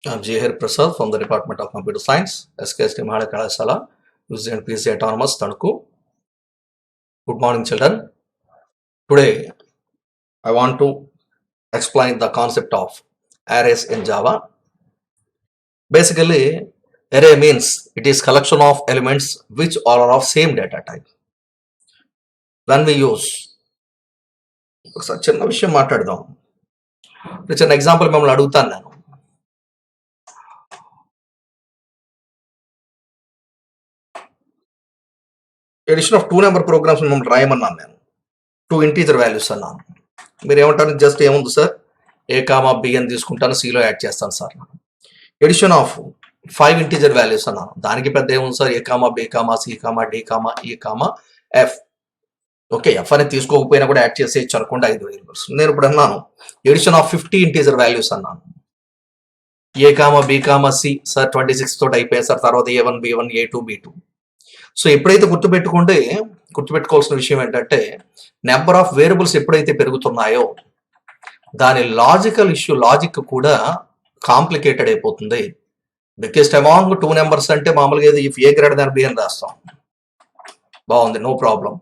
I'm J. Prasad from the Department of Computer Science, SKST Mahara Kalasala, UG and PC Autonomous, Tanuku. Good morning, children. Today, I want to explain the concept of arrays in Java. Basically, array means it is collection of elements which are of same data type. When we use చిన్న విషయం మాట్లాడదాం. చిన్న example మిమ్మల్ని అడుగుతాను నేను. Edition of 2 number programmes మిమ్మల్ని రాయమన్నాను నేను. 2 integer values అన్నాను. మీరు ఏమంటారు? జస్ట్ ఏముంది సార్, ఏ కామా బి అని తీసుకుంటాను, సిలో యాడ్ చేస్తాను sir. Addition of 5 integer values అన్నాను. దానికి పెద్ద ఏముంది sir, A comma B comma C comma D comma E comma F. Okay, F అనేది తీసుకోకపోయినా కూడా యాడ్ చేసేయచ్చు అనుకోండి 5 వేరియబుల్స్. నేను ఇప్పుడు అన్నాను ఎడిషన్ ఆఫ్ 50 ఇంటీజర్ వాల్యూస్ అన్నాను. A comma B comma C sir 26 తోటి అయిపోయాయి సార్. తర్వాత A1 B1 A2 B2. So ఎప్పుడైతే గుర్తుపెట్టుకోవాల్సిన విషయం ఏంటంటే, నెంబర్ ఆఫ్ వేరియబుల్స్ ఎప్పుడైతే పెరుగుతున్నాయో దాని లాజిక్ కూడా కాంప్లికేటెడ్ అయిపోతుంది. బిగ్గెస్ట్ అమాంగ్ 2 నెంబర్స్ అంటే మామూలుగా ఏది if A greater than B అని రాస్తాం, బాగుంది, no problem.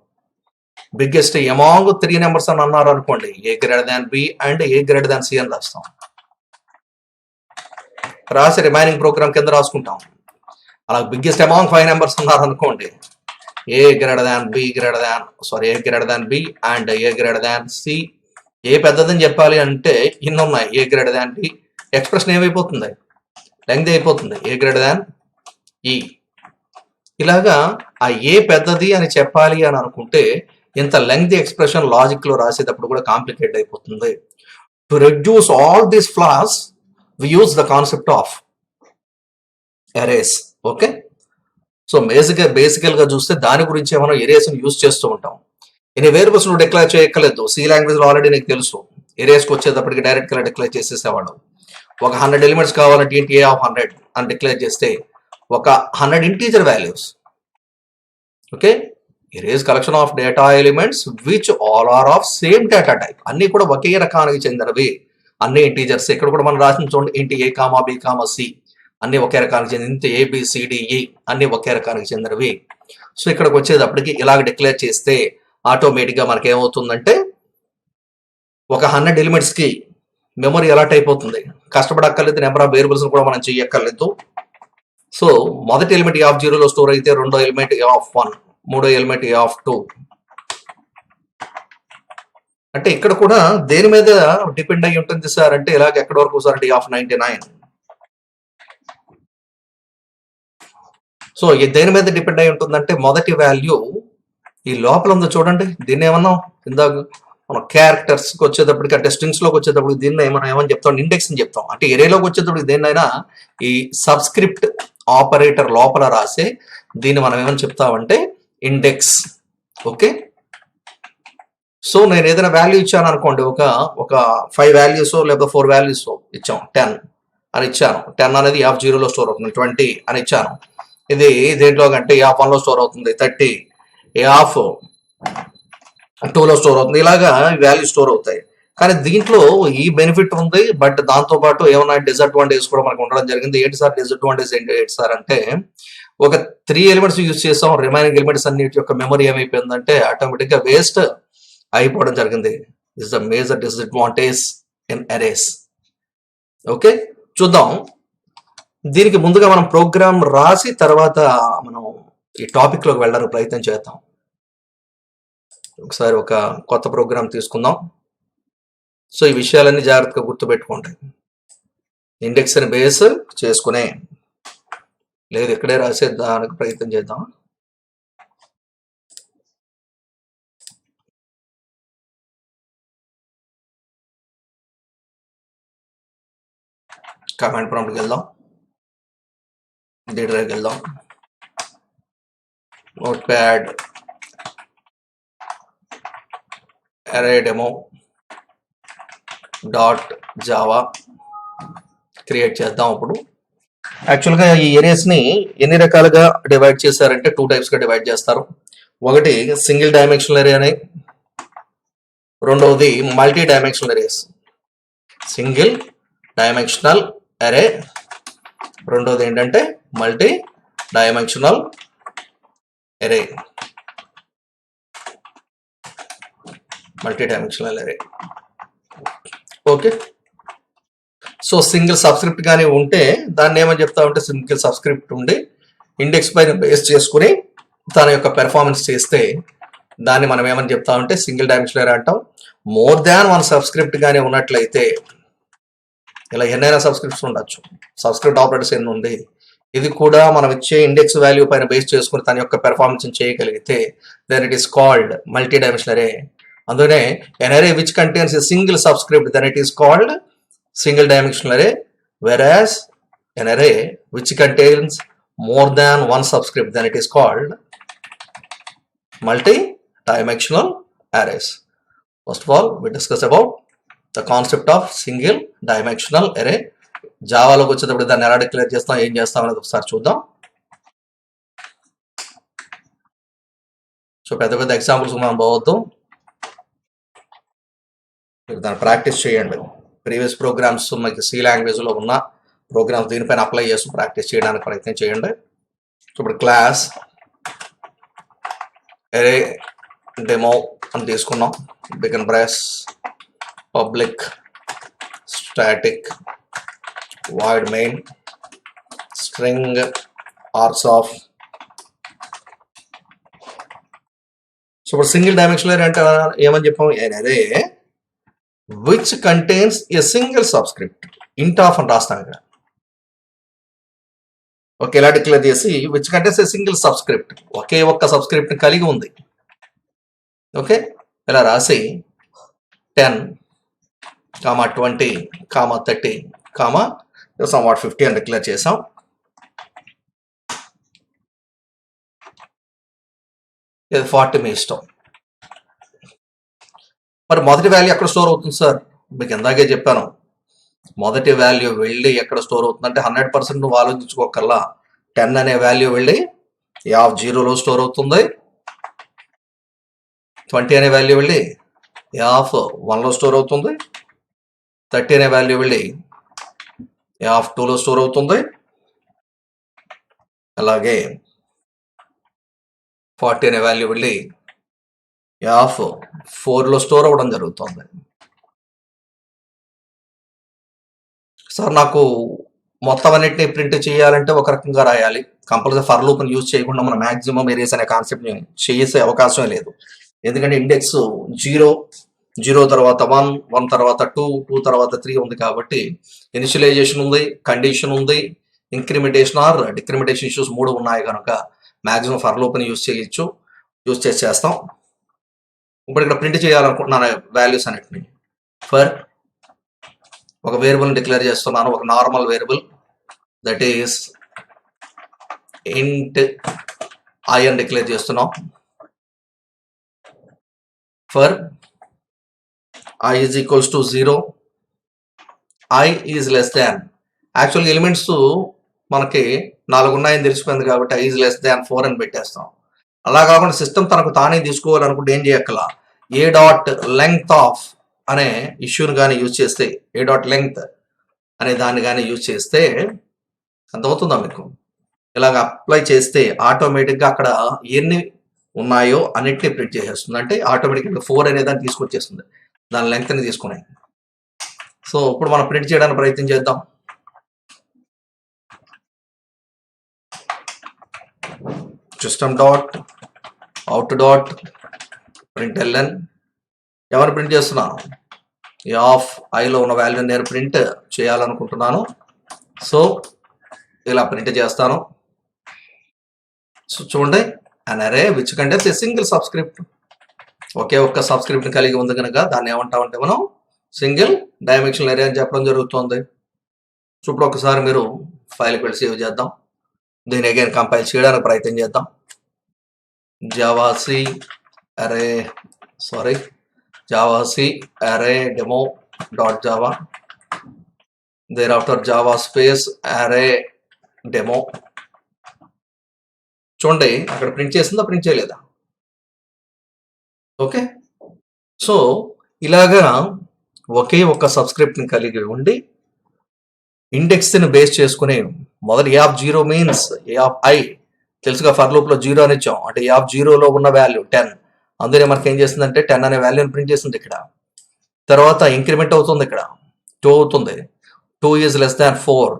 Biggest among 3 numbers అని అన్నారు అనుకోండి, A greater than B and A greater than C అని రాస్తాం. రాసి రిమైనింగ్ ప్రోగ్రామ్ కింద రాసుకుంటాం. అలా బిగ్గెస్ట్ అమాంగ్ 5 నెంబర్స్ ఉన్నారు అనుకోండి, A greater than B and A greater than C. A పెద్దదని చెప్పాలి అంటే ఇన్ని ఉన్నాయి, A greater than B. Expression ఏమైపోతుంది, లెంగ్త్ అయిపోతుంది, ఏ గ్రేటర్ దాన్ ఈ. ఇలాగా ఆ ఏ పెద్దది అని చెప్పాలి అని అనుకుంటే ఇంత లెంగ్త్ ఎక్స్ప్రెషన్ లాజిక్ లో రాసేటప్పుడు కూడా కాంప్లికేట్ అయిపోతుంది. To reduce all these flaws we use the concept of arrays. Okay, so బేసికల్ గా చూస్తే దాని గురించి మనం ఎరేస్ యూజ్ చేస్తూ ఉంటాం. ఇన్ని వేరియబుల్స్ నువ్వు డిక్లేర్ చేయక్కర్లేదు. సి లాంగ్వేజ్ లో ఆల్రెడీ నీకు తెలుసు. ఎరేస్కి వచ్చేటప్పటికి డైరెక్ట్ గా డిక్లేర్ చేసేసేవాడు. ఒక 100 ఎలిమెంట్స్ కావాలంటే ఏంటి, ఏ ఆఫ్ 100 అని డిక్లేర్ చేస్తే ఒక 100 integer values. Okay, arrays collection of data elements which all are of same data type. అన్ని కూడా ఒకే రకానికి చెందినవి, అన్ని ఇంటీజర్స్. ఇక్కడ కూడా మనం రాసిన చూడండి, ఏంటి ఏ కామా బి కామా సి అన్ని ఒకే రకానికి చెందిన, ఏబిసిడిఈ అన్ని ఒకే రకానికి చెందినవి. సో ఇక్కడికి వచ్చేటప్పటికి ఇలాగ డిక్లేర్ చేస్తే ఆటోమేటిక్ గా మనకి ఏమవుతుందంటే ఒక 100 ఎలిమెంట్స్ కి మెమరీ అలాట్ అయిపోతుంది. కష్టపడక్కర్లేదు, నెంబర్ ఆఫ్ వేరియబుల్స్ కూడా మనం చెయ్యక్కర్లేదు. సో మొదటి ఎలిమెంట్ ఏ ఆఫ్ 0లో స్టోర్ అయితే, రెండో ఎలిమెంట్ ఏ ఆఫ్ 1, మూడో ఎలిమెంట్ ఏ ఆఫ్ 2. అంటే ఇక్కడ కూడా దేని మీద డిపెండ్ అయి ఉంటుంది సార్ అంటే, ఇలాగ ఎక్కడి వరకు సార్ అంటే ఏ ఆఫ్ 99. సో దేని మీద డిపెండ్ అయి ఉంటుందంటే, మొదటి వాల్యూ ఈ లోపల ఉందో చూడండి, దీన్ని ఏమన్నాం ఇందాక మనం క్యారెక్టర్స్కి వచ్చేటప్పటికి, అంటే స్ట్రింగ్స్ లోకి వచ్చేటప్పుడు దీన్ని మనం ఏమని చెప్తాం, ఇండెక్స్ అని చెప్తాం. అంటే ఎరేలోకి వచ్చేటప్పటికి దేన్నైనా ఈ సబ్స్క్రిప్ట్ ఆపరేటర్ లోపల రాసే దీన్ని మనం ఏమని చెప్తామంటే ఇండెక్స్. ఓకే, సో నేను ఏదైనా వాల్యూ ఇచ్చాను అనుకోండి, ఒక 5 వాల్యూస్ లేదా 4 వాల్యూస్ ఇచ్చాం, 10 అని ఇచ్చాను. 10 అనేది ఏ ఆఫ్ 0లో స్టోర్ అవుతుంది, 20 అని ఇచ్చాను. ఇది దేంట్లో కంటే ఏ ఆఫ్ 1లో స్టోర్ అవుతుంది, 30, ఏ ఆఫ్ 2లో స్టోర్ అవుతుంది. ఇలాగా వాల్యూ స్టోర్ అవుతాయి. కానీ దీంట్లో ఈ బెనిఫిట్ ఉంది, బట్ దాంతో పాటు ఏమన్నా డిసడ్వాంటేజ్ కూడా మనకు ఉండడం జరిగింది. ఏంటి సార్ డిసడ్వాంటేజ్ ఏంటి సార్ అంటే, ఒక 3 ఎలిమెంట్స్ యూజ్ చేసాం, రిమైనింగ్ ఎలిమెంట్స్ అన్నిటి యొక్క మెమరీ ఏమైపోయిందంటే ఆటోమేటిక్ గా వేస్ట్ అయిపోవడం జరిగింది. This the major disadvantage in arrays. Okay, చూద్దాం. దీనికి ముందుగా మనం ప్రోగ్రామ్ రాసి తర్వాత మనం ఈ టాపిక్ లోకి వెళ్ళడానికి ప్రయత్నం చేద్దాం. ఒకసారి ఒక కొత్త ప్రోగ్రామ్ తీసుకుందాం. సో ఈ విషయాలన్నీ జాగ్రత్తగా గుర్తుపెట్టుకోండి. ఇండెక్స్ అని బేస్ చేసుకునే, లేదు ఇక్కడే రాసేదానికి ప్రయత్నం చేద్దాం. కమాండ్ ప్రాంప్ట్కి వెళ్దాం, డేటాకి వెళ్దాం, note pad array demo dot Java create చేద్దాం. ఇప్పుడు యాక్చువల్గా ఈ ఏరియాస్ని ఎన్ని రకాలుగా డివైడ్ చేశారంటే 2 టైప్స్గా డివైడ్ చేస్తారు. ఒకటి సింగిల్ డైమెన్షనల్ అరే అని, రెండవది multi dimensional arrays. Single dimensional అరే రెండోది ఏంటంటే మల్టీ డైమెన్షనల్ అరే. ఓకే. సో సింగిల్ సబ్స్క్రిప్ట్ కానీ ఉంటే దాన్ని ఏమని చెప్తా ఉంటే సింగిల్ సబ్స్క్రిప్ట్ ఉండి ఇండెక్స్ పైన బేస్ చేసుకుని దాని యొక్క పెర్ఫార్మెన్స్ చేస్తే దాన్ని మనం ఏమని చెప్తా ఉంటే సింగిల్ డైమెన్షనల్ అరే అంటాం. మోర్ దాన్ వన్ సబ్స్క్రిప్ట్ కానీ ఉన్నట్లయితే, ఇలా ఎన్నైనా సబ్స్క్రిప్ట్స్ ఉండొచ్చు, సబ్స్క్రిప్ట్ ఆపరేటర్స్ ఎన్ని ఉంది, ఇది కూడా మనం ఇచ్చే ఇండెక్స్ వాల్యూ పైన బేస్ చేసుకుని తన యొక్క పెర్ఫార్మెన్స్ చేయగలిగితే then it is called multi dimensional array. అందుకనే an array which contains a single subscript, then it is called single dimensional array, whereas an array which contains more than one subscript, then it is called multi-dimensional arrays. First of all, we discuss about the concept of single dimensional array. జావాలోకి వచ్చేటప్పుడు దాన్ని ఎలా declare చేస్తాం, ఏం చేస్తాం అనేది ఒకసారి చూద్దాం. So పెద్ద పెద్ద ఎగ్జాంపుల్స్ మనం పోవద్దు, దాన్ని ప్రాక్టీస్ చేయండి. ప్రీవియస్ ప్రోగ్రామ్స్ మనకి సి లాంగ్వేజ్లో ఉన్న ప్రోగ్రామ్స్ దీనిపైన అప్లై చేసి ప్రాక్టీస్ చేయడానికి ప్రయత్నం చేయండి. సో ఇప్పుడు క్లాస్ అరే డెమో అని తీసుకున్నాం. Begin brass public static void main string args of. So ఇప్పుడు సింగిల్ డైమెన్షనల్ అరే అంటే ఏమని చెప్పాం, an array which contains a single subscript, int of అని రాస్తాం ఇక్కడ. ఓకే, ఇలా డిక్లేర్ చేసి which contains a single subscript, ఒకే ఒక్క సబ్స్క్రిప్ట్ కలిగి ఉంది. ఓకే, ఇలా రాసి 10, 20, 30, somewhat 50 అని డిక్లేర్ చేసాం. ఇది 40 మీ ఇష్టం. మరి మొదటి వాల్యూ ఎక్కడ స్టోర్ అవుతుంది సార్? మీకు ఇందాకే చెప్పాను, మొదటి వాల్యూ వెళ్ళి ఎక్కడ స్టోర్ అవుతుందంటే 100% నువ్వు ఆలోచించుకోకల్లా 10 అనే వాల్యూ వెళ్ళి F0లో స్టోర్ అవుతుంది, 20 అనే వాల్యూ వెళ్ళి F1లో స్టోర్ అవుతుంది, 30 అనే వాల్యూ వెళ్ళి F2లో స్టోర్ అవుతుంది, అలాగే 40 అనే వాల్యూ వెళ్ళి F4లో స్టోర్ అవ్వడం జరుగుతుంది. సార్ నాకు మొత్తం అన్నిటిని ప్రింట్ చేయాలంటే ఒక రకంగా రాయాలి, కంపల్సరీ ఫర్ లూప్ని యూజ్ చేయకుండా మనం మ్యాక్సిమం ఏరియాస్ అనే కాన్సెప్ట్ని చేసే అవకాశం లేదు. ఎందుకంటే ఇండెక్స్ 0 తర్వాత 1 తర్వాత 2 తర్వాత 3 ఉంది కాబట్టి ఇనిషియలైజేషన్ ఉంది, కండిషన్ ఉంది, ఇంక్రిమెంటేషన్ ఆర్ డిక్రిమెంటేషన్ ఇష్యూస్ 3 ఉన్నాయి కనుక మ్యాక్సిమం ఫర్ లూప్ని యూజ్ చేస్తాం. ఇప్పుడు ఇక్కడ ప్రింట్ చేయాలనుకుంటున్నాను వాల్యూస్ అన్నిటిని. ఫర్ ఒక వేరియబుల్ని డిక్లేర్ చేస్తున్నాను, ఒక నార్మల్ వేరియబుల్ దట్ ఈస్ ఇంట్ ఐ అని డిక్లేర్ చేస్తున్నాం. For I is equals to 0, I is less than, యాక్చువల్గా ఎలిమెంట్స్ మనకి 4 ఉన్నాయని తెలిసిపోయింది కాబట్టి I is less than 4 అని పెట్టేస్తాం. అలా కాకుండా సిస్టమ్ తనకు తానే తీసుకోవాలనుకుంటే ఏం చేయక్కలా, ఏ డాట్ లెంగ్త్ ఆఫ్ అనే ఇష్యూని కానీ యూజ్ చేస్తే, ఏ డాట్ లెంగ్త్ అనే దాన్ని కానీ యూజ్ చేస్తే అర్థమవుతుందా మీకు? ఇలాగ అప్లై చేస్తే ఆటోమేటిక్గా అక్కడ ఎన్ని ఉన్నాయో అన్నిటినీ ప్రింట్ చేసేస్తుంది. అంటే ఆటోమేటిక్గా 4 అనే దాన్ని తీసుకొచ్చేస్తుంది, దాని లెంగ్త్ని తీసుకుని. సో ఇప్పుడు మనం ప్రింట్ చేయడానికి ప్రయత్నం చేద్దాం. System dot out dot println, ఎవరు ప్రింట్ చేస్తున్నాను, ఐలో ఉన్న వాల్యూని నేను ప్రింట్ చేయాలనుకుంటున్నాను. సో ఇలా ప్రింట్ చేస్తాను. సో చూడండి, an array which contains a single subscript, ఒకే ఒక్క సబ్స్క్రిప్ట్ కలిగి ఉంది కనుక దాన్ని ఏమంటామంటే మనం సింగిల్ డైమెన్షనల్ అరే అని చెప్పడం జరుగుతుంది. సో ఇప్పుడు ఒకసారి మీరు ఫైల్కి వెళ్ళి సేవ్ చేద్దాం, దీన్ని అగైన్ కంపైల్ చేయడానికి ప్రయత్నం చేద్దాం. Javac array demo dot Java, thereafter Java space array demo. చూడండి అక్కడ ప్రింట్ చేసిందా, ప్రింట్ చేయలేదా? ఓకే, సో ఇలాగా ఒకే ఒక్క సబ్స్క్రిప్ట్ని కలిగి ఉండి ఇండెక్స్ని బేస్ చేసుకుని మొదటి A of zero means A of I తెలుసుగా, ఫర్ లూప్ లో జీరో అని ఇచ్చాం అంటే ఏ ఆఫ్ జీరోలో ఉన్న వాల్యూ 10, అందుకే మనకి ఏం చేస్తుందంటే 10 అనే వాల్యూని ప్రింట్ చేస్తుంది ఇక్కడ. తర్వాత ఇంక్రిమెంట్ అవుతుంది, ఇక్కడ 2 అవుతుంది, 2 ఈజ్ లెస్ దాన్ 4,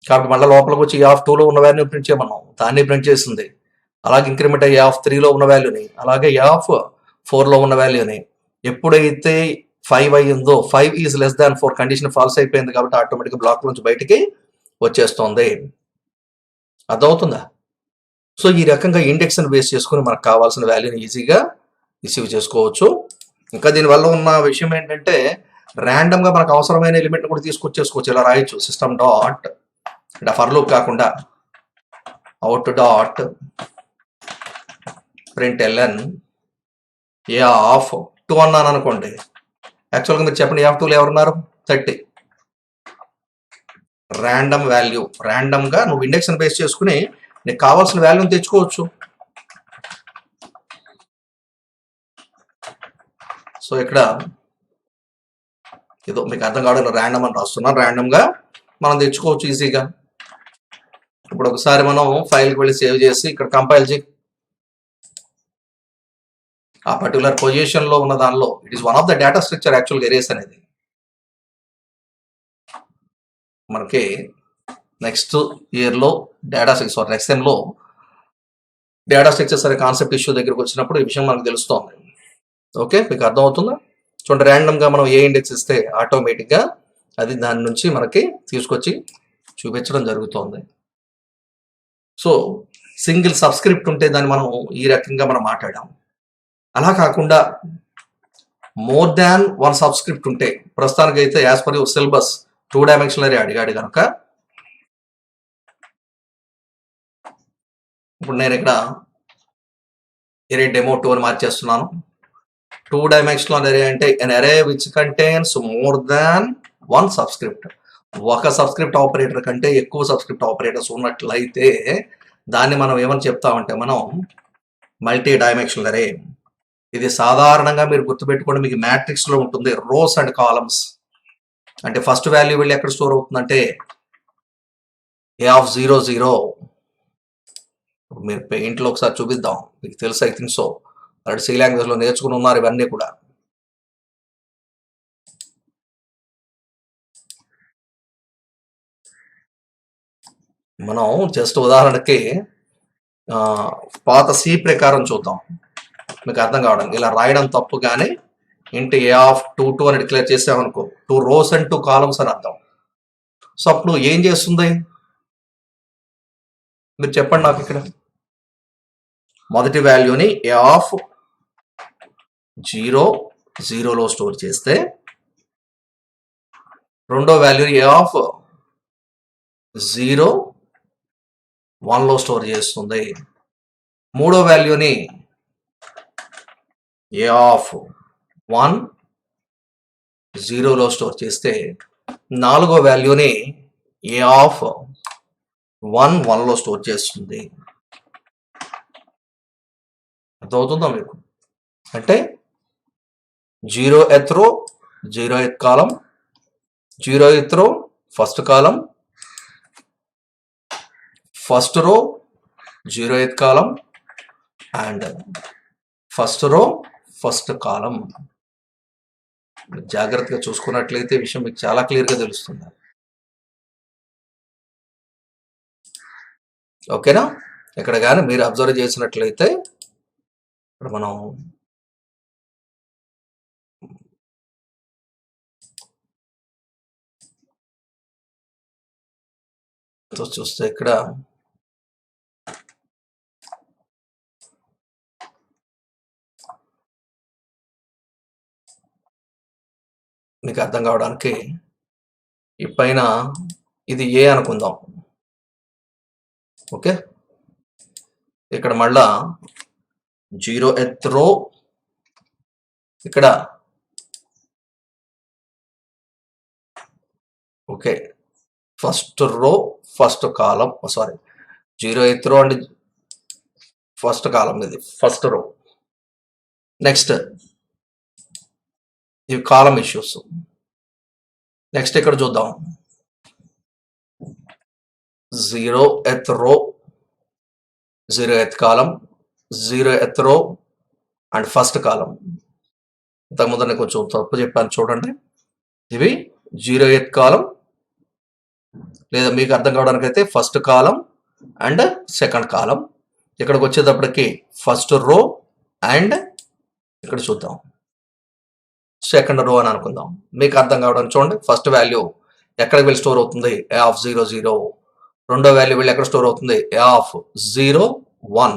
కాబట్టి మళ్ళీ లోపలికి వచ్చి ఏ ఆఫ్ 2లో ఉన్న వాల్యూని ప్రింట్ చేయమన్నాం, దాన్ని ప్రింట్ చేస్తుంది. అలాగే ఇంక్రిమెంట్ అయ్యి ఏ ఆఫ్ 3లో ఉన్న వాల్యూని, అలాగే ఏ ఆఫ్ 4లో ఉన్న వాల్యూని. ఎప్పుడైతే 5 అయ్యిందో 5 is less than 4 condition false అయిపోయింది కాబట్టి ఆటోమేటిక్గా బ్లాక్ నుంచి బయటికి వచ్చేస్తుంది. అర్థమవుతుందా? సో ఈ రకంగా ఇండెక్స్ని బేస్ చేసుకుని మనకు కావాల్సిన వాల్యూని ఈజీగా రిసీవ్ చేసుకోవచ్చు. ఇంకా దీనివల్ల ఉన్న విషయం ఏంటంటే ర్యాండమ్గా మనకు అవసరమైన ఎలిమెంట్ని కూడా తీసుకొచ్చేసుకోవచ్చు. ఇలా రాయొచ్చు, సిస్టమ్ డాట్ అంటే ఫర్ లూప్ కాకుండా out dot println A of 2 అన్నాను అనుకోండి. యాక్చువల్గా మీరు చెప్పండి, ఏ ఆఫ్ 2లో ఎవరున్నారు? 30. ర్యాండమ్ వాల్యూ, ర్యాండమ్గా నువ్వు ఇండెక్స్ని బేస్ చేసుకుని నీకు కావాల్సిన వాల్యూని తెచ్చుకోవచ్చు. సో ఇక్కడ ఏదో మీకు అర్థం కావడం ర్యాండమ్ అని రాస్తున్నాను, ర్యాండమ్గా మనం తెచ్చుకోవచ్చు ఈజీగా. ఇప్పుడు ఒకసారి మనం ఫైల్కి వెళ్ళి సేవ్ చేసి ఇక్కడ కంపైల్ చేయి. ఆ పర్టికులర్ పొజిషన్లో ఉన్న దానిలో it is one of the data structure యాక్చువల్గా ఎరేస్ అనేది. మనకి నెక్స్ట్ ఇయర్లో నెక్స్ట్ సెమ్లో డేటా స్ట్రక్చర్స్ అనే కాన్సెప్ట్ ఇష్యూ దగ్గరికి వచ్చినప్పుడు ఈ విషయం మనకు తెలుస్తుంది. ఓకే, మీకు అర్థమవుతుందా? చూడండి, ర్యాండమ్గా మనం ఏ ఇండెక్స్ ఇస్తే ఆటోమేటిక్గా అది దాని నుంచి మనకి తీసుకొచ్చి చూపించడం జరుగుతుంది. సో సింగిల్ సబ్స్క్రిప్ట్ ఉంటే దాన్ని మనం ఈ రకంగా మనం మాట్లాడాం. అలా కాకుండా మోర్ దాన్ 1 సబ్స్క్రిప్ట్ ఉంటే, ప్రస్తుతానికి అయితే యాజ్ పర్ యువర్ సిలబస్ 2 డైమెన్షనరీ అడిగాడు కనుక ఇప్పుడు నేను ఇక్కడ ఎరే డెమో 2 అని మార్చేస్తున్నాను. 2 డైమెన్షనల్ అరే అంటే an array which contains more than 1 subscript. ఒక సబ్స్క్రిప్ట్ ఆపరేటర్ కంటే ఎక్కువ సబ్స్క్రిప్ట్ ఆపరేటర్స్ ఉన్నట్లయితే దాన్ని మనం ఏమని చెప్తామంటే మనం మల్టీ డైమెన్షనల్ అరే. ఇది సాధారణంగా మీరు గుర్తుపెట్టుకోండి, మీకు మ్యాట్రిక్స్లో ఉంటుంది, రోస్ అండ్ కాలమ్స్. అంటే ఫస్ట్ వాల్యూ వెళ్ళి ఎక్కడ స్టోర్ అవుతుందంటే ఏ ఆఫ్ 0 0. మీరు పెయింట్లో ఒకసారి చూపిద్దాం, మీకు తెలుసు, I think so. Already C లాంగ్వేజ్లో నేర్చుకుని ఉన్నారు ఇవన్నీ కూడా. మనం జస్ట్ ఉదాహరణకి పాత సి ప్రకారం చూద్దాం, మీకు అర్థం కావడానికి. ఇలా రాయడం తప్పు, కానీ ఇంటి ఏ ఆఫ్ 2 2 అని డిక్లేర్ చేసామనుకో 2 రోస్ అండ్ 2 కాలమ్స్ అని అర్థం. సో అప్పుడు ఏం చేస్తుంది మీరు చెప్పండి నాకు. ఇక్కడ మొదటి వాల్యూని ఏ ఆఫ్ 0 0లో స్టోర్ చేస్తే రెండో వాల్యూని ఏ ఆఫ్ 0 1లో స్టోర్ చేస్తుంది. మూడో వాల్యూని ఏ ఆఫ్ 1 0లో స్టోర్ చేస్తే నాలుగో వాల్యూని ఏ ఆఫ్ 1 1లో స్టోర్ చేస్తుంది. అర్థమవుతుందా మీకు? అంటే 0th రో 0th కాలం, 0th రో first column, first row 0th column and first row first కాలం. జాగ్రత్తగా చూసుకున్నట్లయితే విషయం మీకు చాలా క్లియర్గా తెలుస్తుంది. ఓకేనా? ఇక్కడ కానీ మీరు అబ్జర్వ్ చేసినట్లయితే ఇప్పుడు మనం చూస్తే ఇక్కడ మీకు అర్థం కావడానికి ఈ పైన ఇది ఏ అనుకుందాం. ఓకే, ఇక్కడ మళ్ళా 0th రో, ఇక్కడ ఓకే ఫస్ట్ రో ఫస్ట్ కాలం, సారీ 0th రో అండ్ ఫస్ట్ కాలం, ఇది ఫస్ట్ రో. నెక్స్ట్ ఇవి కాలం ఇష్యూస్. నెక్స్ట్ ఇక్కడ చూద్దాం, 0th row, 0th column, 0th row and first కాలం. ఇంతకుముందు నేను కొంచెం తప్పు చెప్పాను చూడండి. ఇవి 0th కాలం, లేదా మీకు అర్థం కావడానికి అయితే first column and second column. ఇక్కడికి వచ్చేటప్పటికి ఫస్ట్ రో అండ్ ఇక్కడ చూద్దాం సెకండ్ రో అని అనుకుందాం. మీకు అర్థం కావడానికి చూడండి. ఫస్ట్ వాల్యూ ఎక్కడికి వెళ్ళి స్టోర్ అవుతుంది? A(0,0). రెండో వాల్యూ వెళ్ళి ఎక్కడ స్టోర్ అవుతుంది? A(0,1).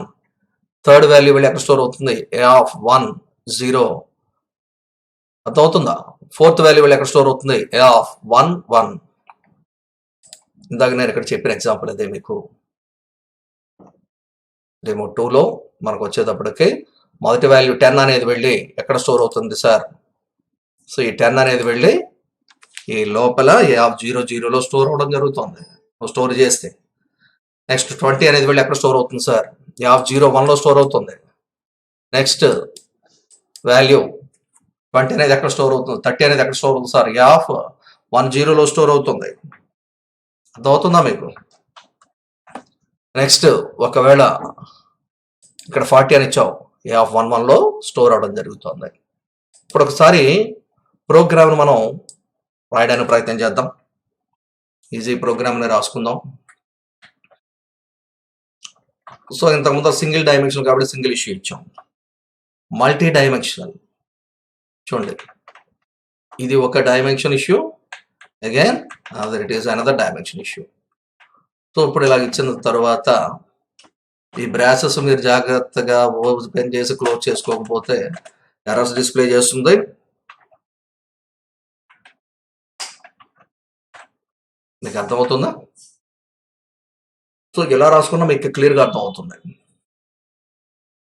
థర్డ్ వాల్యూ వెళ్ళి ఎక్కడ స్టోర్ అవుతుంది? A(1,0). అర్థమవుతుందా? ఫోర్త్ వాల్యూ వెళ్ళి ఎక్కడ స్టోర్ అవుతుంది? A(1,1). ఇందాక నేను ఇక్కడ చెప్పిన ఎగ్జాంపుల్ అదే. మీకు డెమో 2లో మనకు వచ్చేటప్పటికి మొదటి వాల్యూ 10 అనేది వెళ్ళి ఎక్కడ స్టోర్ అవుతుంది సార్? సో ఈ 10 అనేది వెళ్ళి ఈ లోపల A(0,0)లో స్టోర్ అవడం జరుగుతుంది స్టోర్ చేస్తే. నెక్స్ట్ 20 అనేది వెళ్ళి ఎక్కడ స్టోర్ అవుతుంది సార్? A(0,1)లో స్టోర్ అవుతుంది. నెక్స్ట్ వాల్యూ 20 అనేది ఎక్కడ స్టోర్ అవుతుంది? 30 అనేది ఎక్కడ స్టోర్ అవుతుంది సార్? A(10)లో స్టోర్ అవుతుంది. అర్థమవుతుందా మీకు? నెక్స్ట్ ఒకవేళ ఇక్కడ 40 అని ఇచ్చావు, A(1,1)లో స్టోర్ అవడం జరుగుతుంది. ఇప్పుడు ఒకసారి ప్రోగ్రామ్ను మనం రాయడానికి ప్రయత్నం చేద్దాం. ఈజీ ప్రోగ్రామ్ని రాసుకుందాం. సో ఇంతకుముందు సింగిల్ డైమెన్షనల్ కాబట్టి సింగిల్ ఇష్యూ ఇచ్చాం. మల్టీ డైమెన్షనల్ చూడండి, ఇది ఒక dimension issue, again it is another dimension issue. So ఇప్పుడు ఇలా ఇచ్చిన తర్వాత ఈ బ్రాసెస్ మీరు జాగ్రత్తగా ఓపెన్ చేసి క్లోజ్ చేసుకోకపోతే ఎర్రర్స్ డిస్ప్లే చేస్తుంది. మీకు అర్థమవుతుందా? సో ఇలా రాసుకున్నా మీకు క్లియర్గా అర్థమవుతుంది.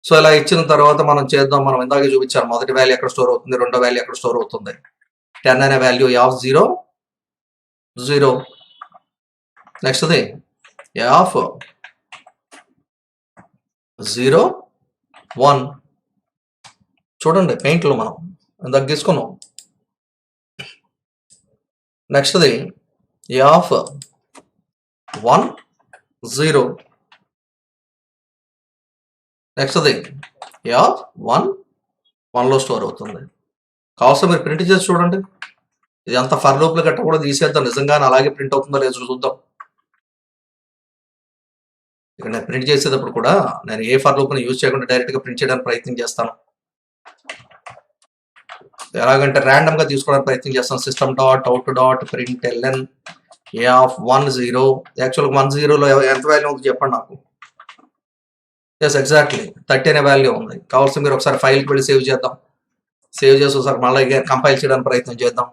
సో ఇలా ఇచ్చిన తర్వాత మనం చేద్దాం. మనం ఇందాక చూపించారు మొదటి వాల్యూ ఎక్కడ స్టోర్ అవుతుంది, రెండో వాల్యూ ఎక్కడ స్టోర్ అవుతుంది. 10 అనే వాల్యూ A(0,0). నెక్స్ట్ అది A(0,1). చూడండి పెయింట్లో మనం ఇందాక తీసుకున్నాం. నెక్స్ట్ అది A(1,0). నెక్స్ట్ అది A(1,1)లో స్టోర్ అవుతుంది. కావాల్సిన మీరు ప్రింట్ చేసి చూడండి. ఇది అంత ఫర్ లూప్లు గట్ట కూడా తీసేద్దాం. నిజంగానే అలాగే ప్రింట్ అవుతుందో లేదో చూద్దాం. ఇక్కడ నేను ప్రింట్ చేసేటప్పుడు కూడా నేను ఏ ఫర్ లూప్ని యూజ్ చేయకుండా డైరెక్ట్గా ప్రింట్ చేయడానికి ప్రయత్నం చేస్తాను. ఎలాగంటే ర్యాండమ్గా తీసుకోవడానికి ప్రయత్నం చేస్తాను. system.out.println A(1,0). యాక్చువల్గా 1,0లో ఎంత వాల్యూ ఉంది చెప్పండి నాకు. ఎస్ ఎగ్జాక్ట్లీ 30 అనే వాల్యూ ఉంది. కావాల్సి మీరు ఒకసారి ఫైల్కి వెళ్ళి సేవ్ చేద్దాం. సేవ్ చేసి ఒకసారి మళ్ళీ కంపైల్ చేయడానికి ప్రయత్నం చేద్దాం.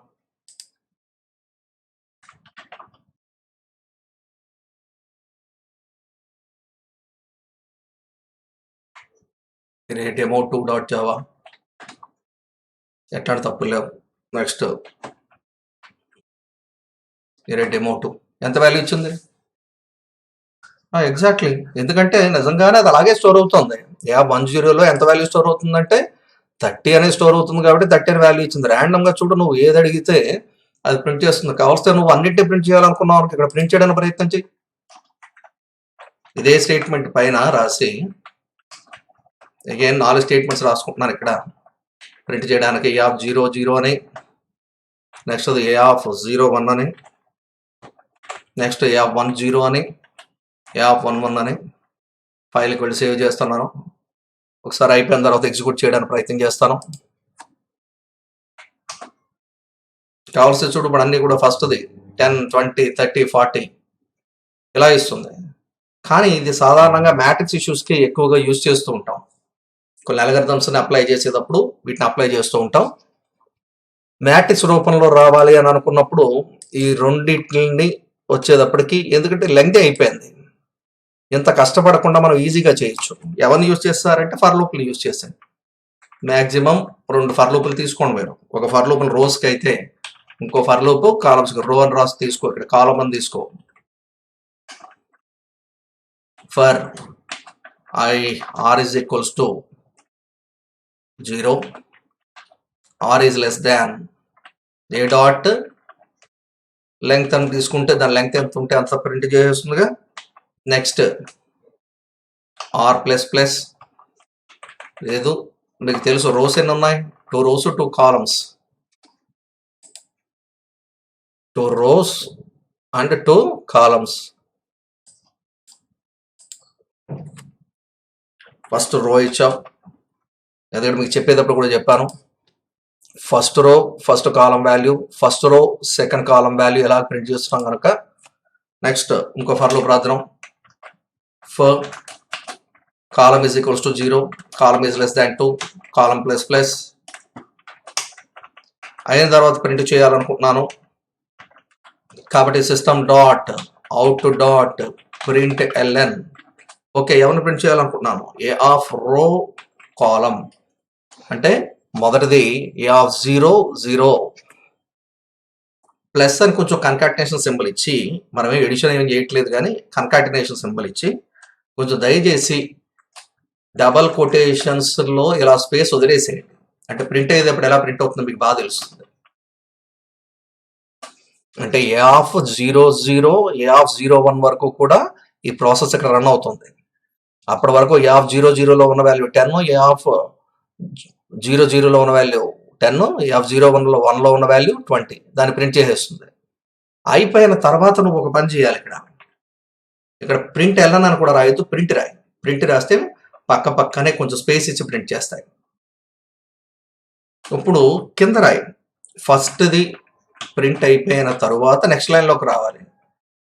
demo2.java ఎట్లాంటి తప్పులు లేవు. నెక్స్ట్ demo2 ఎంత వాల్యూ ఇచ్చింది? ఎగ్జాక్ట్లీ, ఎందుకంటే నిజంగానే అది అలాగే స్టోర్ అవుతుంది. A(10)లో ఎంత వాల్యూ స్టోర్ అవుతుందంటే 30 అనేది స్టోర్ అవుతుంది కాబట్టి 30 అని వాల్యూ ఇచ్చింది. ర్యాండమ్గా చూడు, నువ్వు ఏది అడిగితే అది ప్రింట్ చేస్తుంది. కావాల్సి నువ్వు అన్నింటినీ ప్రింట్ చేయాలనుకున్నావు ఇక్కడ ప్రింట్ చేయడానికి ప్రయత్నం చేయి. ఇదే స్టేట్మెంట్ పైన రాసి అగైన్ 4 స్టేట్మెంట్స్ రాసుకుంటున్నాను ఇక్కడ ప్రింట్ చేయడానికి. A(0,0) అని, నెక్స్ట్ అది A(0,1) అని, నెక్స్ట్ A(1,0) అని, A(1,1) అని. ఫైల్కి వెళ్ళి సేవ్ చేస్తున్నాను. ఒకసారి అయిపోయిన తర్వాత ఎగ్జిక్యూట్ చేయడానికి ప్రయత్నం చేస్తాను. కావాల్సి చూడు ఇప్పుడు అన్నీ కూడా ఫస్ట్ది 10, 20, 30, 40 ఇలా ఇస్తుంది. కానీ ఇది సాధారణంగా మ్యాట్రిక్స్ ఇష్యూస్కి ఎక్కువగా యూజ్ చేస్తూ ఉంటాం. కొన్ని అల్గారిథమ్స్ని అప్లై చేసేటప్పుడు వీటిని అప్లై చేస్తూ ఉంటాం. మ్యాట్రిక్స్ రూపంలో రావాలి అని అనుకున్నప్పుడు ఈ రెండింటిని వచ్చేటప్పటికి, ఎందుకంటే లెంగ్త్ అయిపోయింది, ఇంత కష్టపడకుండా మనం ఈజీగా చేయొచ్చు. ఎవరిని యూజ్ చేస్తారంటే ఫర్ లూప్ని యూజ్ చేశాను. మ్యాక్సిమం 2 ఫర్ లూపులు తీసుకోండి మీరు. ఒక ఫర్ లూపులు రోస్కి అయితే ఇంకో ఫర్ లూపు కాలమ్స్కి. రో అని రాసి తీసుకో, ఇక్కడ కాలమ్ అని తీసుకో. For r is equals to 0, r is less than a dot length అని తీసుకుంటే దాని లెంగ్త్ ఎంత ఉంటే అంత ప్రింట్ చేసేస్తుందిగా. నెక్స్ట్ ఆర్ ప్లస్ ప్లస్, లేదు మీకు తెలుసు రోస్ ఎన్ని ఉన్నాయి, 2 rows 2 columns, 2 rows and 2 columns. First row ఇచ్చాం, ఎందుకంటే మీకు చెప్పేటప్పుడు కూడా చెప్పాను, first row first column value, first row second column value ఎలా ప్రింట్ చేస్తున్నాం కనుక. నెక్స్ట్ ఇంకో ఫర్ లూప్ రాద్దాం. For column is equals to 0, column is less than 2, column plus plus అయిన తర్వాత ప్రింట్ చేయాలనుకుంటున్నాను కాబట్టి system dot out dot print ln. Okay, ఎవరిని ప్రింట్ చేయాలనుకుంటున్నాను, ఏ ఆఫ్ రో కాలం అంటే మొదటిది ఏ ఆఫ్ 0 0 ప్లస్ అని కొంచెం కన్కాటినేషన్ సింబల్ ఇచ్చి, మనం ఎడిషన్ ఏం చేయట్లేదు కానీ కన్కాటినేషన్ సింబల్ ఇచ్చి కొంచెం దయచేసి డబల్ కొటేషన్స్ లో ఇలా స్పేస్ వదిలేసేయండి. అంటే ప్రింట్ అయ్యేటప్పుడు ఎలా ప్రింట్ అవుతుందో మీకు బాగా తెలుస్తుంది. అంటే ఏ ఆఫ్ 0 0 ఏ ఆఫ్ 0 1 వరకు కూడా ఈ ప్రాసెస్ ఇక్కడ రన్ అవుతుంది. అప్పటి వరకు ఏ ఆఫ్ 0 0లో ఉన్న వాల్యూ 10, ఏ ఆఫ్ 0 0లో ఉన్న వాల్యూ 10, ఏ ఆఫ్ 0 1లో 1లో ఉన్న వాల్యూ 20, దాన్ని ప్రింట్ చేసేస్తుంది. అయిపోయిన తర్వాత నువ్వు ఒక పని చేయాలి, ఇక్కడ ప్రింట్ ln అని కూడా రాయొద్దు, ప్రింట్ రాయి. ప్రింట్ రాస్తే పక్క పక్కనే కొంచెం స్పేస్ ఇచ్చి ప్రింట్ చేస్తాయి. ఇప్పుడు కింద రాయి, ఫస్ట్ది ప్రింట్ అయిపోయిన తరువాత నెక్స్ట్ లైన్లోకి రావాలి.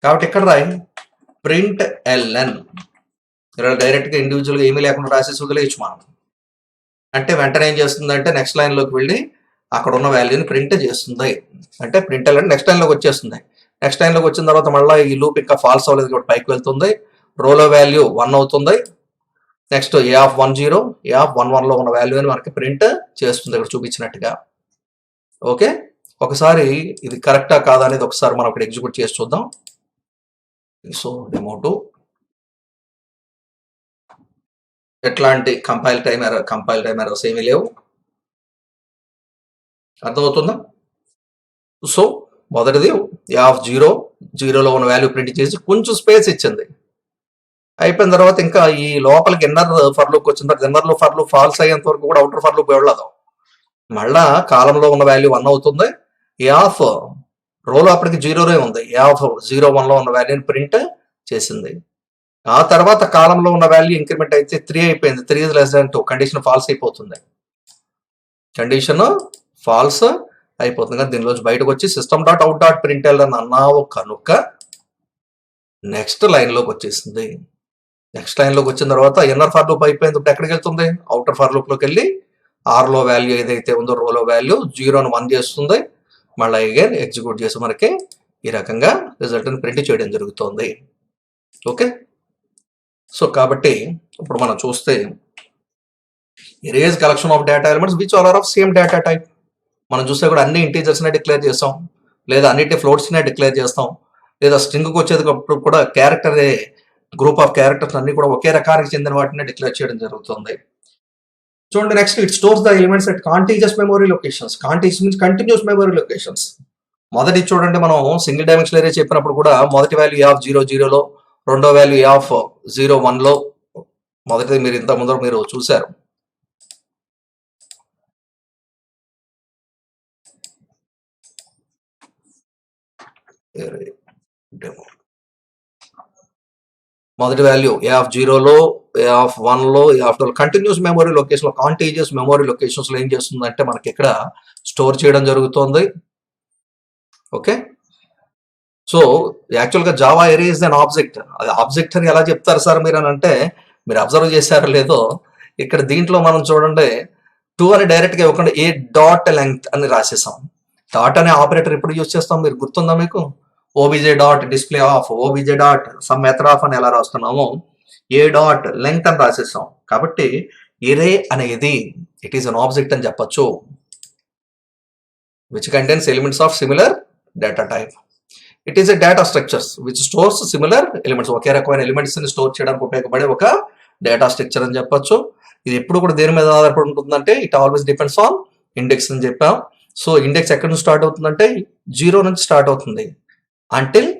కాబట్టి ఇక్కడ రాయి ప్రింట్ ln. ఇలా డైరెక్ట్గా ఇండివిజువల్గా ఏమీ లేకుండా రాసేసి వదిలేయచ్చు మనం. అంటే వెంటనే ఏం చేస్తుందంటే నెక్స్ట్ లైన్లోకి వెళ్ళి అక్కడ ఉన్న వాల్యూని ప్రింట్ చేస్తుంది. అంటే ప్రింట్ ln నెక్స్ట్ లైన్లోకి వచ్చేస్తుంది. నెక్స్ట్ లైన్లోకి వచ్చిన తర్వాత మళ్ళీ ఈ లూప్ ఇంకా ఫాల్స్ అవ్వలేదు కాబట్టి పైకి వెళ్తుంది. రోలో వాల్యూ 1 అవుతుంది. Next A of 1 0, A of 1 1లో ఉన్న వాల్యూ అని మనకి ప్రింట్ చేస్తుంది ఇక్కడ చూపించినట్టుగా. ఓకే, ఒకసారి ఇది కరెక్టా కాదా అనేది ఒకసారి మనం ఇక్కడ ఎగ్జిక్యూట్ చేసి చూద్దాం. సో డెమో2 ఎట్లాంటి కంపైల్ టైమ్ ఎర్రర్స్ ఏమీ లేవు. అర్థమవుతుందా? సో మొదటిది ఏ ఆఫ్ 0 0లో ఉన్న వాల్యూ ప్రింట్ చేసి కొంచెం స్పేస్ ఇచ్చింది. అయిపోయిన తర్వాత ఇంకా ఈ లోపలికి ఇన్నర్ ఫర్ లూప్ వచ్చిన తర్వాత ఇన్నర్ లో ఫర్ లూప్ ఫాల్స్ అయ్యేంత వరకు కూడా అవుటర్ ఫర్ లూప్ వెళ్ళదు. మళ్ళా కాలంలో ఉన్న వాల్యూ 1 అవుతుంది. ఏ ఆఫ్ రోలో అప్పటికి 0 ఉంది. ఏ ఆఫ్ 0 1లో ఉన్న వాల్యూని ప్రింట్ చేసింది. ఆ తర్వాత కాలంలో ఉన్న వాల్యూ ఇంక్రిమెంట్ అయితే 3 అయిపోయింది. 3 is less than 2, condition false అయిపోతుంది. కండిషన్ ఫాల్స్ అయిపోతుంది కానీ దీనిలోంచి బయటకు వచ్చి system dot out dot print ln అన్నావు కనుక నెక్స్ట్ లైన్లోకి వచ్చేసింది. నెక్స్ట్ లైన్లోకి వచ్చిన తర్వాత ఇన్నర్ ఫర్ లూప్ అయిపోయింది. ఇప్పుడు ఎక్కడికి వెళ్తుంది, అవుటర్ ఫర్ లూప్లోకి వెళ్ళి ఆర్లో వాల్యూ ఏదైతే ఉందో రోలో వాల్యూ 0ను 1 చేస్తుంది. మళ్ళీ అగైన్ ఎగ్జిక్యూట్ చేసి మనకి ఈ రకంగా రిజల్ట్ని ప్రింట్ చేయడం జరుగుతుంది. ఓకే, సో కాబట్టి ఇప్పుడు మనం చూస్తే arrays collection of data elements which are of same data type. మనం చూస్తే కూడా అన్ని ఇంటీజర్స్నే డిక్లేర్ చేస్తాం, లేదా అన్నిటి ఫ్లోట్స్నే డిక్లేర్ చేస్తాం, లేదా స్ట్రింగ్కి వచ్చేటప్పుడు కూడా క్యారెక్టర్ గ్రూప్ ఆఫ్ క్యారెక్టర్స్ అన్ని కూడా ఒకే రకానికి చెందిన వాటిని డిక్లేర్ చేయడం జరుగుతుంది. చూడండి next it stores the elements at contiguous memory locations. Contiguous means continuous memory locations. మొదటి చూడండి మనం సింగిల్ డైమెన్షనల్ ఏరియా చెప్పినప్పుడు కూడా మొదటి వాల్యూ ఏ ఆఫ్ 0 0లో, రెండో వాల్యూ ఏ ఆఫ్ 0 1లో. మొదటిది మీరు ఇంత ముందర మీరు చూశారు. మొదటి వాల్యూ ఏ ఆఫ్ 0లో, ఏ ఆఫ్ 1లో, ఏ ఆఫ్ 2లో continuous memory location, contiguous memory locations లో ఏం చేస్తుందంటే మనకి ఇక్కడ స్టోర్ చేయడం జరుగుతుంది. ఓకే, సో యాక్చువల్గా Java array is an object. అది ఆబ్జెక్ట్ అని ఎలా చెప్తారు సార్ మీరు అని అంటే, మీరు అబ్జర్వ్ చేశారో లేదో ఇక్కడ దీంట్లో మనం చూడండి 2 అని డైరెక్ట్గా ఇవ్వకుండా ఏ డాట్ లెంగ్త్ అని రాసేసాం. డాట్ అనే ఆపరేటర్ ఎప్పుడు యూజ్ చేస్తాం మీరు గుర్తుందా మీకు? OBJ dot display of, OBJ dot some method of అని ఎలా రాస్తున్నామో ఏ డాట్ లెంగ్త్ అని రాసేసాం. కాబట్టి ఎరే అనేది ఇట్ ఈస్ అన్ ఆబ్జెక్ట్ అని చెప్పచ్చు, which contains elements of similar data type. It is a data structures which stores similar elements. ఒకే రకమైన elements ని స్టోర్ చేయడానికి ఉపయోగపడే ఒక డేటా స్ట్రక్చర్ అని చెప్పొచ్చు. ఇది ఎప్పుడు కూడా దేని మీద ఆధారపడి ఉంటుందంటే it always depends on index అని చెప్పాం. సో ఇండెక్స్ ఎక్కడి నుంచి స్టార్ట్ అవుతుందంటే 0 నుంచి స్టార్ట్ అవుతుంది. Until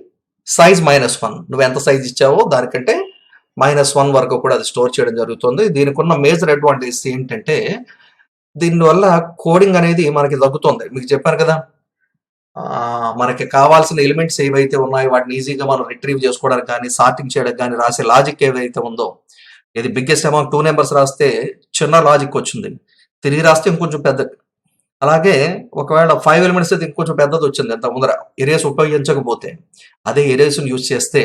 size -1. నువ్వు ఎంత సైజ్ ఇచ్చావో దానికంటే -1 వరకు కూడా అది స్టోర్ చేయడం జరుగుతుంది. దీనికి ఉన్న మేజర్ అడ్వాంటేజ్ ఏంటంటే దీనివల్ల కోడింగ్ అనేది మనకి తగ్గుతుంది. మీకు చెప్పాను కదా, మనకి కావాల్సిన ఎలిమెంట్స్ ఏవైతే ఉన్నాయో వాటిని ఈజీగా మనం రిట్రీవ్ చేసుకోవడానికి కానీ, సార్టింగ్ చేయడానికి కానీ రాసే లాజిక్ ఏదైతే ఉందో, ఇది బిగ్గెస్ట్ అమౌంట్ 2 నెంబర్స్ రాస్తే చిన్న లాజిక్ వచ్చింది, తిరిగి రాస్తే ఇంకొంచెం పెద్ద. అలాగే ఒకవేళ 5 ఎలిమెంట్స్ అయితే ఇంకొంచెం పెద్దది వచ్చింది ఎంత ముందర ఎరేస్ ఉపయోగించకపోతే. అదే ఎరేస్ని యూజ్ చేస్తే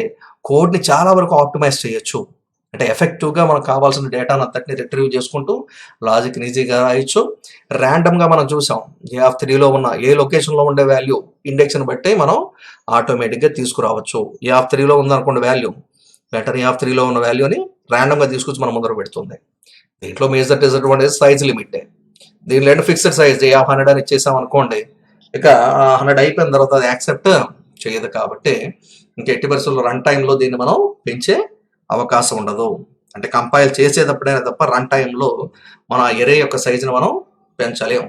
కోడ్ని చాలా వరకు ఆప్టిమైజ్ చేయొచ్చు. అంటే ఎఫెక్టివ్గా మనకు కావాల్సిన డేటాను అంతటిని రిట్రీవ్ చేసుకుంటూ లాజిక్ని ఈజీగా రాయొచ్చు. ర్యాండమ్గా మనం చూసాం A3లో ఉన్న ఏ లొకేషన్లో ఉండే వాల్యూ ఇండెక్స్ని బట్టి మనం ఆటోమేటిక్గా తీసుకురావచ్చు. A3లో ఉందనుకోండి వాల్యూ, వెంటనే A3లో ఉన్న వాల్యూని ర్యాండమ్గా తీసుకొచ్చి మన ముందర పెడుతుంది. దీంట్లో మేజర్ డిసడ్వాంటేజ్ సైజ్ లిమిటే. దీనిలో ఏంటంటే ఫిక్స్డ్ సైజ్ 100 అని ఇచ్చేసాం అనుకోండి, ఇక 100 అయిపోయిన తర్వాత అది యాక్సెప్ట్ చేయదు. కాబట్టి ఇంకా ఎట్టి పరిస్థితుల్లో రన్ టైంలో దీన్ని మనం పెంచే అవకాశం ఉండదు. అంటే కంపైల్ చేసేటప్పుడైనా తప్ప రన్ టైంలో మన ఎరే యొక్క సైజుని మనం పెంచలేం.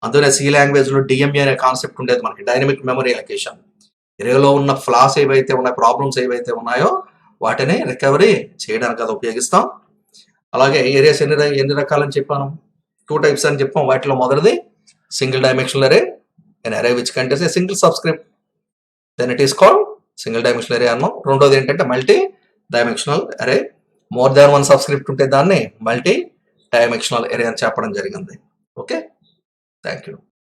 అందుకనే సి లాంగ్వేజ్లో డిఎంఏ అనే కాన్సెప్ట్ ఉండేది మనకి, డైనమిక్ మెమరీ అలొకేషన్. ఎరేలో ఉన్న ఫ్లాస్ ఏవైతే ఉన్నాయో, ప్రాబ్లమ్స్ ఏవైతే ఉన్నాయో వాటిని రికవరీ చేయడానికి అది ఉపయోగిస్తాం. అలాగే ఏరియాస్ ఎన్ని రకాలని చెప్పాను, 2 టైప్స్ అని చెప్పాం. వాటిలో మొదటిది సింగిల్ డైమెన్షనల్ అరే, an array which contains a single subscript, then it is called single dimensional అరే అన్నాం. రెండోది ఏంటంటే మల్టీ డైమెన్షనల్ అరే, మోర్ దాన్ 1 సబ్స్క్రిప్ట్ ఉంటే దాన్ని మల్టీ డైమెన్షనల్ అరే అని చెప్పడం జరిగింది. Okay, thank you.